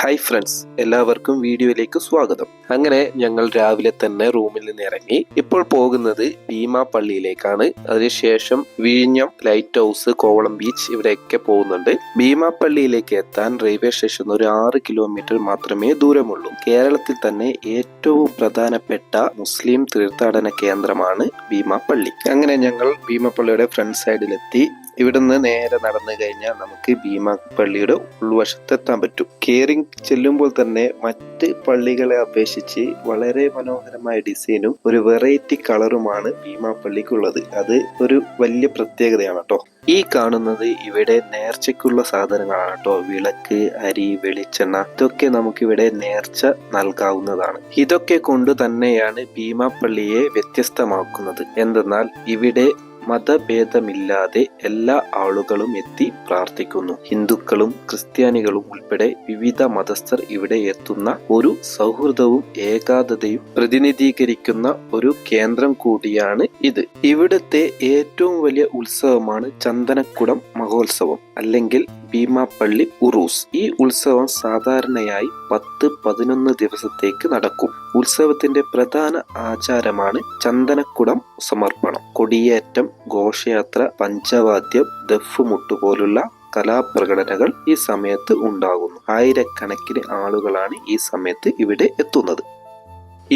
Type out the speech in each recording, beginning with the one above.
Hi friends, എല്ലാവർക്കും വീഡിയോയിലേക്ക് സ്വാഗതം. അങ്ങനെ ഞങ്ങൾ രാവിലെ തന്നെ റൂമിൽ നിന്ന് ഇറങ്ങി. ഇപ്പോൾ പോകുന്നത് ഭീമാ പള്ളിയിലേക്കാണ്. അതിനുശേഷം വിഴിഞ്ഞം ലൈറ്റ് ഹൗസ്, കോവളം ബീച്ച് ഇവിടെയൊക്കെ പോകുന്നുണ്ട്. ഭീമാ പള്ളിയിലേക്ക് എത്താൻ റെയിൽവേ സ്റ്റേഷൻ ഒരു 6 കിലോമീറ്റർ മാത്രമേ ദൂരമുള്ളൂ. കേരളത്തിൽ തന്നെ ഏറ്റവും പ്രധാനപ്പെട്ട മുസ്ലിം തീർത്ഥാടന കേന്ദ്രമാണ് ഭീമാ പള്ളി. അങ്ങനെ ഞങ്ങൾ ഭീമാ പള്ളിയുടെ ഫ്രണ്ട് സൈഡിലെത്തി. ഇവിടുന്ന് നേരെ നടന്നു കഴിഞ്ഞാൽ നമുക്ക് ഭീമാ പള്ളിയുടെ ഉൾവശത്തെത്താൻ പറ്റും. കേറി ചെല്ലുമ്പോൾ തന്നെ മറ്റ് പള്ളികളെ അപേക്ഷിച്ച് വളരെ മനോഹരമായ ഡിസൈനും ഒരു വെറൈറ്റി കളറുമാണ് ഭീമാ പള്ളിക്കുള്ളത്. അത് ഒരു വലിയ പ്രത്യേകതയാണ് കേട്ടോ. ഈ കാണുന്നത് ഇവിടെ നേർച്ചയ്ക്കുള്ള സാധനങ്ങളാണ് കേട്ടോ. വിളക്ക്, അരി, വെളിച്ചെണ്ണ ഇതൊക്കെ നമുക്കിവിടെ നേർച്ച നൽകാവുന്നതാണ്. ഇതൊക്കെ കൊണ്ട് തന്നെയാണ് ഭീമാ പള്ളിയെ വ്യത്യസ്തമാക്കുന്നത്. എന്തെന്നാൽ ഇവിടെ മതഭേദമില്ലാതെ എല്ലാ ആളുകളും എത്തി പ്രാർത്ഥിക്കുന്നു. ഹിന്ദുക്കളും ക്രിസ്ത്യാനികളും ഉൾപ്പെടെ വിവിധ മതസ്ഥർ ഇവിടെ എത്തുന്ന ഒരു സൗഹൃദവും ഏകാന്തതയും പ്രതിനിധീകരിക്കുന്ന ഒരു കേന്ദ്രം കൂടിയാണ് ഇത്. ഇവിടുത്തെ ഏറ്റവും വലിയ ഉത്സവമാണ് ചന്ദനക്കുടം മഹോത്സവം, അല്ലെങ്കിൽ ഭീമാ പള്ളി ഉറൂസ്. ഈ ഉത്സവം സാധാരണയായി 10-11 ദിവസത്തേക്ക് നടക്കും. ഉത്സവത്തിന്റെ പ്രധാന ആചാരമാണ് ചന്ദനക്കുടം സമർപ്പണം. കൊടിയേറ്റം, ഘോഷയാത്ര, പഞ്ചവാദ്യം, ദഫ്മുട്ട് പോലുള്ള കലാപ്രകടനങ്ങൾ ഈ സമയത്ത് ഉണ്ടാകുന്നു. ആയിരക്കണക്കിന് ആളുകളാണ് ഈ സമയത്ത് ഇവിടെ എത്തുന്നത്.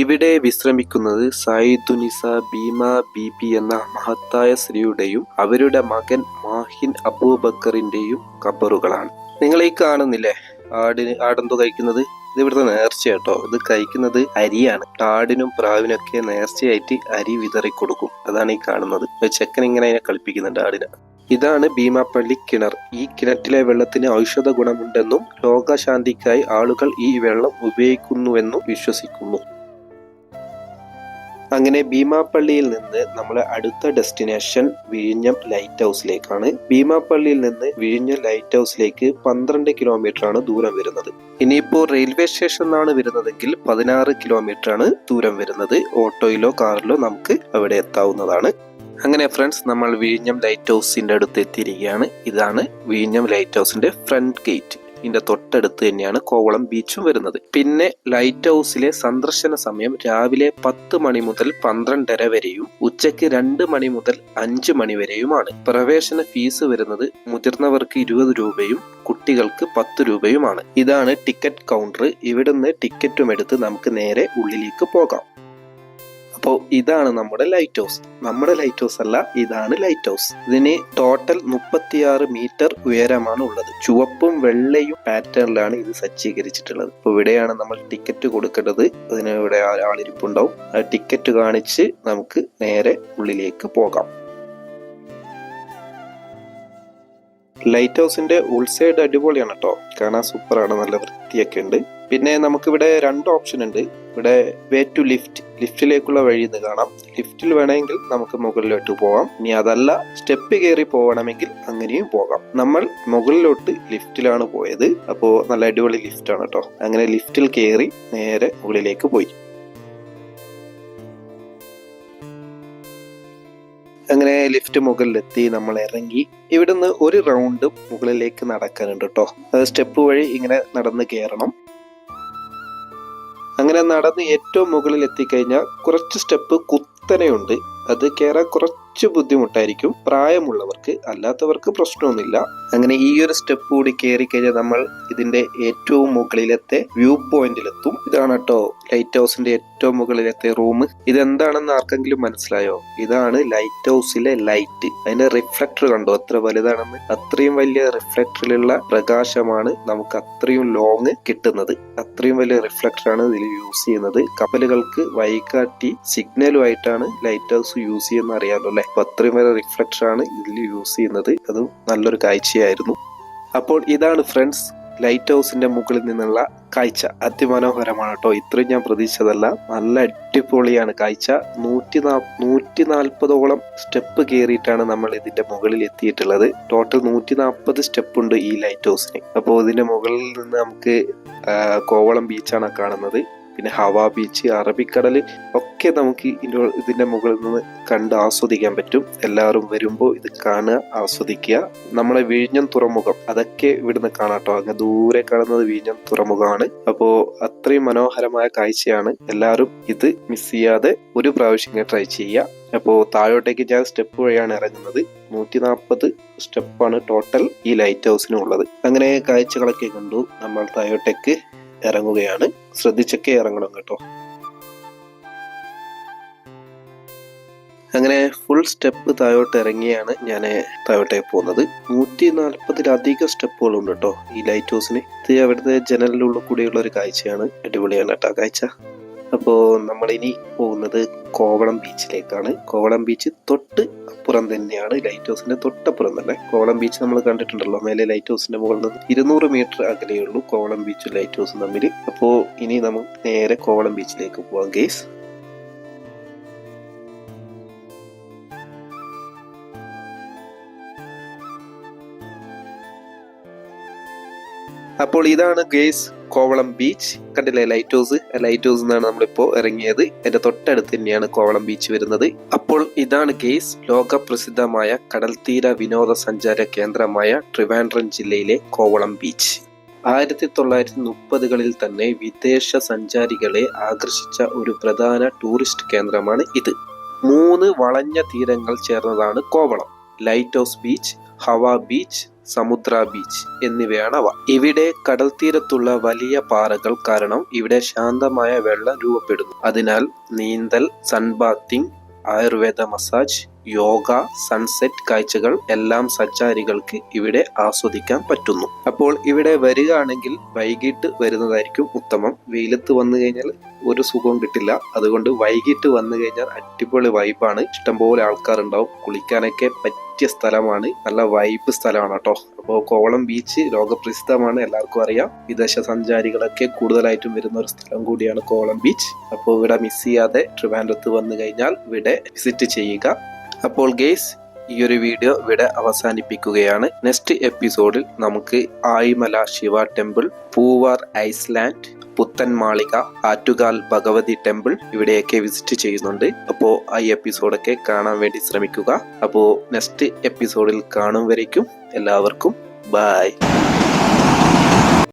ഇവിടെ വിശ്രമിക്കുന്നത് സയ്യിദുനിസ ഭീമാ ബീബി എന്ന മഹത്തായ സ്ത്രീയുടെയും അവരുടെ മകൻ മാഹിൻ അബൂബക്കറിന്റെയും ഖബറുകളാണ്. നിങ്ങൾ ഈ കാണുന്നില്ലേ ആടെന്തോ കഴിക്കുന്നത്? ഇത് ഇവിടുത്തെ നേർച്ച കേട്ടോ. ഇത് കഴിക്കുന്നത് അരിയാണ്. ആടിനും പ്രാവിനും ഒക്കെ നേർച്ചയായിട്ട് അരി വിതറി കൊടുക്കും. അതാണ് ഈ കാണുന്നത്. ചെക്കൻ ഇങ്ങനെ അതിനെ കളിപ്പിക്കുന്നുണ്ട് ആടിനെ. ഇതാണ് ഭീമാ പള്ളി കിണർ. ഈ കിണറ്റിലെ വെള്ളത്തിന് ഔഷധ ഗുണമുണ്ടെന്നും ലോകശാന്തിക്കായി ആളുകൾ ഈ വെള്ളം ഉപയോഗിക്കുന്നുവെന്നും വിശ്വസിക്കുന്നു. അങ്ങനെ ഭീമാ പള്ളിയിൽ നിന്ന് നമ്മളെ അടുത്ത ഡെസ്റ്റിനേഷൻ വിഴിഞ്ഞം ലൈറ്റ് ഹൗസിലേക്കാണ്. ഭീമാ പള്ളിയിൽ നിന്ന് വിഴിഞ്ഞം ലൈറ്റ് ഹൗസിലേക്ക് 12 കിലോമീറ്റർ ആണ് ദൂരം വരുന്നത്. ഇനിയിപ്പോ റെയിൽവേ സ്റ്റേഷനിലാണ് വരുന്നതെങ്കിൽ 16 കിലോമീറ്റർ ആണ് ദൂരം വരുന്നത്. ഓട്ടോയിലോ കാറിലോ നമുക്ക് അവിടെ എത്താവുന്നതാണ്. അങ്ങനെ ഫ്രണ്ട്സ്, നമ്മൾ വിഴിഞ്ഞം ലൈറ്റ് ഹൗസിന്റെ അടുത്ത് എത്തിയിരിക്കുകയാണ്. ഇതാണ് വിഴിഞ്ഞം ലൈറ്റ് ഹൗസിന്റെ ഫ്രണ്ട് ഗേറ്റ്. ഇതിന്റെ തൊട്ടടുത്ത് തന്നെയാണ് കോവളം ബീച്ചും വരുന്നത്. പിന്നെ ലൈറ്റ് ഹൗസിലെ സന്ദർശന സമയം രാവിലെ 10 മണി മുതൽ 12:30 വരെയും ഉച്ചയ്ക്ക് 2 മണി മുതൽ 5 മണി വരെയുമാണ്. പ്രവേശന ഫീസ് വരുന്നത് മുതിർന്നവർക്ക് 20 രൂപയും കുട്ടികൾക്ക് 10 രൂപയുമാണ്. ഇതാണ് ടിക്കറ്റ് കൗണ്ടർ. ഇവിടുന്ന് ടിക്കറ്റും എടുത്ത് നമുക്ക് നേരെ ഉള്ളിലേക്ക് പോകാം. അപ്പോൾ ഇതാണ് നമ്മുടെ ലൈറ്റ് ഹൗസ്. നമ്മുടെ ലൈറ്റ് ഹൗസ് അല്ല, ഇതാണ് ലൈറ്റ് ഹൗസ്. ഇതിന് ടോട്ടൽ 36 മീറ്റർ ഉയരമാണ് ഉള്ളത്. ചുവപ്പും വെള്ളയും പാറ്റേണിലാണ് ഇത് സജ്ജീകരിച്ചിട്ടുള്ളത്. അപ്പോൾ ഇവിടെയാണ് നമ്മൾ ടിക്കറ്റ് കൊടുക്കേണ്ടത്. അതിന് ഇവിടെ ആളിരിപ്പുണ്ടാവും. ആ ടിക്കറ്റ് കാണിച്ച് നമുക്ക് നേരെ ഉള്ളിലേക്ക് പോകാം. ലൈറ്റ് ഹൗസിന്റെ ഉൾസൈഡ് അടിപൊളിയാണ് കേട്ടോ. കാണാൻ സൂപ്പറാണ്, നല്ല വൃത്തിയൊക്കെ ഉണ്ട്. പിന്നെ നമുക്കിവിടെ 2 ഓപ്ഷൻ ഉണ്ട്. ഇവിടെ വേ ടു ലിഫ്റ്റിലേക്കുള്ള വഴി എന്ന് കാണാം. ലിഫ്റ്റിൽ വേണമെങ്കിൽ നമുക്ക് മുകളിലോട്ട് പോകാം. ഇനി അതല്ല സ്റ്റെപ്പ് കയറി പോകണമെങ്കിൽ അങ്ങനെയും പോകാം. നമ്മൾ മുകളിലോട്ട് ലിഫ്റ്റിലാണ് പോയത്. അപ്പോൾ നല്ല അടിപൊളി ലിഫ്റ്റ് ആണ് കേട്ടോ. അങ്ങനെ ലിഫ്റ്റിൽ കയറി നേരെ മുകളിലേക്ക് പോയി. അങ്ങനെ ലിഫ്റ്റ് മുകളിലെത്തി നമ്മൾ ഇറങ്ങി. ഇവിടുന്ന് ഒരു റൗണ്ട് മുകളിലേക്ക് നടക്കാനുണ്ട് കേട്ടോ. അത് സ്റ്റെപ്പ് വഴി ഇങ്ങനെ നടന്ന് കയറണം. അങ്ങനെ നടന്ന് ഏറ്റവും മുകളിൽ എത്തിക്കഴിഞ്ഞാൽ കുറച്ച് സ്റ്റെപ്പ് കുത്തനെയുണ്ട്. അത് കയറാൻ കുറച്ച് ബുദ്ധിമുട്ടായിരിക്കും പ്രായമുള്ളവർക്ക്. അല്ലാത്തവർക്ക് പ്രശ്നമൊന്നുമില്ല. അങ്ങനെ ഈ ഒരു സ്റ്റെപ്പ് കൂടി കയറി കഴിഞ്ഞാൽ നമ്മൾ ഇതിന്റെ ഏറ്റവും മുകളിലത്തെ വ്യൂ പോയിന്റിലെത്തും. ഇതാണ് കേട്ടോ ലൈറ്റ് ഹൗസിന്റെ ഏറ്റവും മുകളിലത്തെ റൂം. ഇതെന്താണെന്ന് ആർക്കെങ്കിലും മനസ്സിലായോ? ഇതാണ് ലൈറ്റ് ഹൗസിലെ ലൈറ്റ്. അതിന്റെ റിഫ്ലക്ടർ കണ്ടോ എത്ര വലുതാണെന്ന്? അത്രയും വലിയ റിഫ്ലക്ടറിലുള്ള പ്രകാശമാണ് നമുക്ക് അത്രയും ലോങ് കിട്ടുന്നത്. അത്രയും വലിയ റിഫ്ലക്ടറാണ് ഇതിൽ യൂസ് ചെയ്യുന്നത്. കപ്പലുകൾക്ക് വഴികാട്ടി സിഗ്നലുമായിട്ടാണ് ലൈറ്റ് ഹൗസ് യൂസ് ചെയ്യുന്ന അറിയാലോ അല്ലെ? അപ്പൊ അത്രയും വലിയ റിഫ്ലക്ടറാണ് ഇതിൽ യൂസ് ചെയ്യുന്നത്. അതും നല്ലൊരു കാഴ്ചയായിരുന്നു. അപ്പോൾ ഇതാണ് ഫ്രണ്ട്സ് ലൈറ്റ് ഹൗസിന്റെ മുകളിൽ നിന്നുള്ള കാഴ്ച. അതിമനോഹരമാണ് കേട്ടോ. ഇത്രയും ഞാൻ പ്രതീക്ഷിച്ചതല്ല. നല്ല അടിപൊളിയാണ് കാഴ്ച. 140ഓളം സ്റ്റെപ്പ് കയറിയിട്ടാണ് നമ്മൾ ഇതിന്റെ മുകളിൽ എത്തിയിട്ടുള്ളത്. ടോട്ടൽ 140 സ്റ്റെപ്പ് ഉണ്ട് ഈ ലൈറ്റ് ഹൗസിന്. അപ്പോൾ ഇതിന്റെ മുകളിൽ നിന്ന് നമുക്ക് കോവളം ബീച്ചാണ് കാണുന്നത്. പിന്നെ ഹവാ ബീച്ച്, അറബിക്കടൽ ഒക്കെ നമുക്ക് ഇതിന്റെ മുകളിൽ നിന്ന് കണ്ട് ആസ്വദിക്കാൻ പറ്റും. എല്ലാവരും വരുമ്പോൾ ഇത് കാണുക, ആസ്വദിക്കുക. നമ്മളെ വിഴിഞ്ഞം തുറമുഖം അതൊക്കെ ഇവിടുന്ന് കാണാട്ടോ. അങ്ങ് ദൂരെ കാണുന്നത് വിഴിഞ്ഞം തുറമുഖമാണ്. അപ്പോ അത്രയും മനോഹരമായ കാഴ്ചയാണ്. എല്ലാവരും ഇത് മിസ് ചെയ്യാതെ ഒരു പ്രാവശ്യം ട്രൈ ചെയ്യുക. അപ്പോൾ താഴോട്ടേക്ക് ഞാൻ സ്റ്റെപ്പ് വഴിയാണ് ഇറങ്ങുന്നത്. 140 സ്റ്റെപ്പാണ് ടോട്ടൽ ഈ ലൈറ്റ് ഹൗസിനുള്ളത്. അങ്ങനെ കാഴ്ചകളൊക്കെ കണ്ടു നമ്മൾ താഴോട്ടേക്ക് ഇറങ്ങുകയാണ്. ശ്രദ്ധിച്ചൊക്കെ ഇറങ്ങണം കേട്ടോ. അങ്ങനെ ഫുൾ സ്റ്റെപ്പ് താഴോട്ട് ഇറങ്ങിയാണ് ഞാൻ താഴോട്ടേക്ക് പോകുന്നത്. 140-ലധികം സ്റ്റെപ്പുകളുണ്ട് കേട്ടോ ഈ ലൈറ്റ് ഹൗസിന്. ഇത് അവിടുത്തെ ജനലിലുള്ള കൂടിയുള്ള ഒരു കാഴ്ചയാണ്. അടിപൊളിയാണ് കേട്ടോ കാഴ്ച. അപ്പോൾ നമ്മളിനി പോകുന്നത് കോവളം ബീച്ചിലേക്കാണ്. കോവളം ബീച്ച് തൊട്ട് അപ്പുറം തന്നെയാണ്, ലൈറ്റ് ഹൗസിന്റെ തൊട്ടപ്പുറം തന്നെ. കോവളം ബീച്ച് നമ്മൾ കണ്ടിട്ടുണ്ടല്ലോ, മേലെ ലൈറ്റ് ഹൗസിന്റെ മുകളിൽ നിന്ന് 200 മീറ്റർ അകലെയുള്ളൂ കോവളം ബീച്ചും ലൈറ്റ് ഹൗസും തമ്മിൽ. അപ്പോൾ ഇനി നമുക്ക് നേരെ കോവളം ബീച്ചിലേക്ക് പോവാം ഗൈസ്. അപ്പോൾ ഇതാണ് ഗൈസ് കോവളം ബീച്ച്. കണ്ടില്ലേ ലൈറ്റ് ഹൗസ്? ലൈറ്റ് ഹൗസ് എന്നാണ് നമ്മളിപ്പോ ഇറങ്ങിയത്. എന്റെ തൊട്ടടുത്ത് തന്നെയാണ് കോവളം ബീച്ച് വരുന്നത്. അപ്പോൾ ഇതാണ് ഗൈസ് ലോക പ്രസിദ്ധമായ കടൽത്തീര വിനോദസഞ്ചാര കേന്ദ്രമായ ട്രിവാൻഡ്രം ജില്ലയിലെ കോവളം ബീച്ച്. 1930കളിൽ തന്നെ വിദേശ സഞ്ചാരികളെ ആകർഷിച്ച ഒരു പ്രധാന ടൂറിസ്റ്റ് കേന്ദ്രമാണ് ഇത്. 3 വളഞ്ഞ തീരങ്ങൾ ചേർന്നതാണ് കോവളം. ലൈറ്റ് ഹൗസ് ബീച്ച്, ഹവാ ബീച്ച്, സമുദ്ര ബീച്ച് എന്നിവയാണ് അവ. ഇവിടെ കടൽ തീരത്തുള്ള വലിയ പാറകൾ കാരണം ഇവിടെ ശാന്തമായ വെള്ളം രൂപപ്പെടുന്നു. അതിനാൽ നീന്തൽ, സൺബാത്തിങ്, ആയുർവേദ മസാജ്, യോഗ, സൺസെറ്റ് കാഴ്ചകൾ എല്ലാം സഞ്ചാരികൾക്ക് ഇവിടെ ആസ്വദിക്കാൻ പറ്റുന്നു. അപ്പോൾ ഇവിടെ വരികയാണെങ്കിൽ വൈകിട്ട് വരുന്നതായിരിക്കും ഉത്തമം. വെയിലത്ത് വന്നു കഴിഞ്ഞാൽ ഒരു സുഖവും കിട്ടില്ല. അതുകൊണ്ട് വൈകിട്ട് വന്നു കഴിഞ്ഞാൽ അടിപൊളി വൈബാണ്. ഇഷ്ടംപോലെ ആൾക്കാരുണ്ടാവും. കുളിക്കാനൊക്കെ പറ്റിയ സ്ഥലമാണ്. നല്ല വൈബ് സ്ഥലമാണ് കേട്ടോ. അപ്പോൾ കോവളം ബീച്ച് ലോകപ്രസിദ്ധമാണ്, എല്ലാവർക്കും അറിയാം. വിദേശ സഞ്ചാരികളൊക്കെ കൂടുതലായിട്ടും വരുന്ന ഒരു സ്ഥലം കൂടിയാണ് കോവളം ബീച്ച്. അപ്പോൾ ഇവിടെ മിസ് ചെയ്യാതെ ട്രിവാൻഡ്രത്ത് വന്നു കഴിഞ്ഞാൽ ഇവിടെ വിസിറ്റ് ചെയ്യുക. അപ്പോൾ ഗെയ്സ്, ഈ ഒരു വീഡിയോ ഇവിടെ അവസാനിപ്പിക്കുകയാണ്. നെക്സ്റ്റ് എപ്പിസോഡിൽ നമുക്ക് Aayimala Shiva temple, Poovar island, Puthenmalika, Attukal Bhagavathi temple ഇവിടെയൊക്കെ വിസിറ്റ് ചെയ്യുന്നുണ്ട്. അപ്പോൾ ആ എപ്പിസോഡൊക്കെ കാണാൻ വേണ്ടി ശ്രമിക്കുക. അപ്പോൾ നെക്സ്റ്റ് എപ്പിസോഡിൽ കാണും വരയ്ക്കും എല്ലാവർക്കും ബൈ.